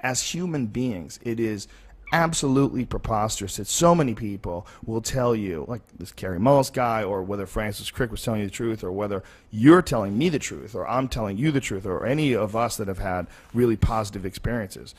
as human beings, it is absolutely preposterous that so many people will tell you, like this Carrie Mullis guy, or whether Francis Crick was telling you the truth, or whether you're telling me the truth, or I'm telling you the truth, or any of us that have had really positive experiences.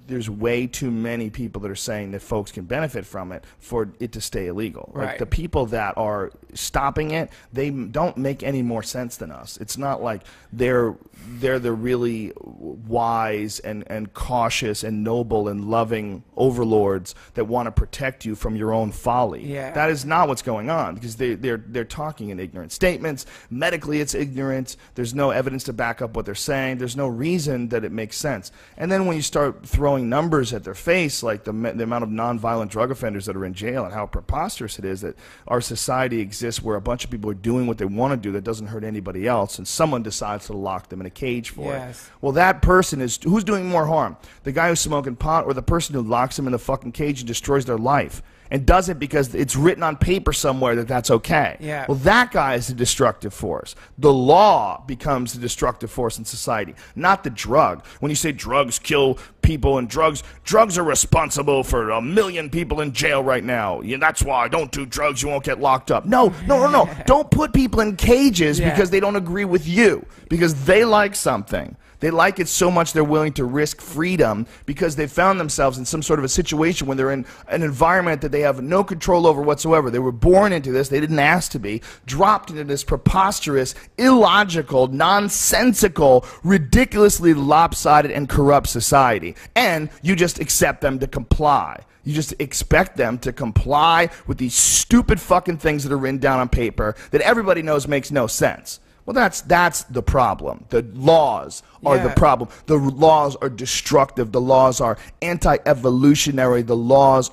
There's way too many people that are saying that folks can benefit from it for it to stay illegal. Right. Like the people that are stopping it, they don't make any more sense than us. It's not like they're the really wise and cautious and noble and loving overlords that want to protect you from your own folly. Yeah. That is not what's going on, because they're talking in ignorant statements. Medically, it's ignorance. There's no evidence to back up what they're saying. There's no reason that it makes sense. And then when you start throwing numbers at their face, like the amount of nonviolent drug offenders that are in jail, and how preposterous it is that our society exists where a bunch of people are doing what they want to do that doesn't hurt anybody else, and someone decides to lock them in a cage for it. Well, that person is, who's doing more harm? The guy who's smoking pot, or the person who locks them in the fucking cage and destroys their life? And does it because it's written on paper somewhere that that's okay. Yeah. Well, that guy is the destructive force. The law becomes the destructive force in society, not the drug. When you say drugs kill people and drugs are responsible for 1 million people in jail right now. Yeah, that's why don't do drugs, you won't get locked up. No. Don't put people in cages because they don't agree with you, because they like something. They like it so much they're willing to risk freedom because they found themselves in some sort of a situation when they're in an environment that they have no control over whatsoever. They were born into this, they didn't ask to be, dropped into this preposterous, illogical, nonsensical, ridiculously lopsided and corrupt society. And you just accept them to comply. You just expect them to comply with these stupid fucking things that are written down on paper that everybody knows makes no sense. Well, that's the problem. The laws are the problem. The laws are destructive. The laws are anti-evolutionary. The laws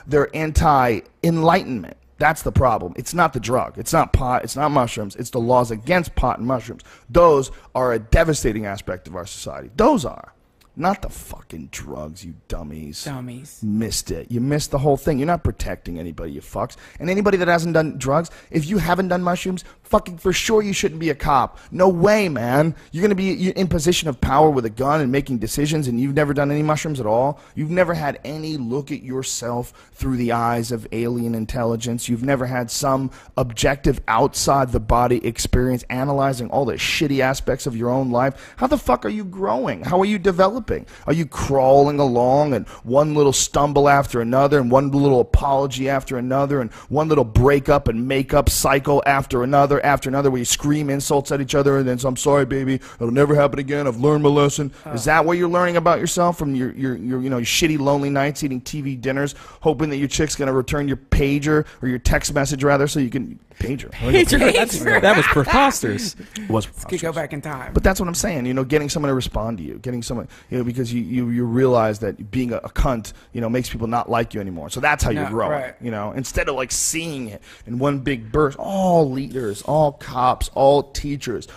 they're anti-enlightenment. That's the problem. It's not the drug. It's not pot. It's not mushrooms. It's the laws against pot and mushrooms. Those are a devastating aspect of our society. Those are. Not the fucking drugs, you dummies. Dummies. Missed it. You missed the whole thing. You're not protecting anybody, you fucks. And anybody that hasn't done drugs, if you haven't done mushrooms, fucking for sure you shouldn't be a cop. No way, man. You're going to be in position of power with a gun and making decisions, and you've never done any mushrooms at all? You've never had any look at yourself through the eyes of alien intelligence? You've never had some objective outside the body experience analyzing all the shitty aspects of your own life? How the fuck are you growing? How are you developing? Are you crawling along, and one little stumble after another, and one little apology after another, and one little breakup and makeup cycle after another, where you scream insults at each other and then I'm sorry, baby, it'll never happen again, I've learned my lesson? Is that what you're learning about yourself from your shitty lonely nights eating TV dinners, hoping that your chick's gonna return your pager, or your text message rather, so you can pager? That was preposterous. It was preposterous. Let's go back in time. But that's what I'm saying. Getting someone to respond to you, getting someone, because you realize that being a cunt, makes people not like you anymore. So that's how you're growing. Right. Instead of like seeing it in one big burst. All leaders, all cops, all teachers,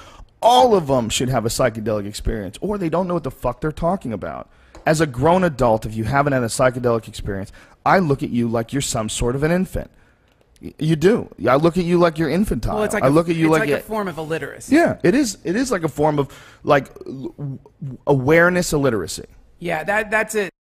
all of them should have a psychedelic experience, or they don't know what the fuck they're talking about. As a grown adult, if you haven't had a psychedelic experience, I look at you like you're some sort of an infant. You do. I look at you like you're infantile. Well, it's like I look at you like a form of illiteracy. Yeah, it is. It is like a form of like awareness illiteracy. Yeah, that's a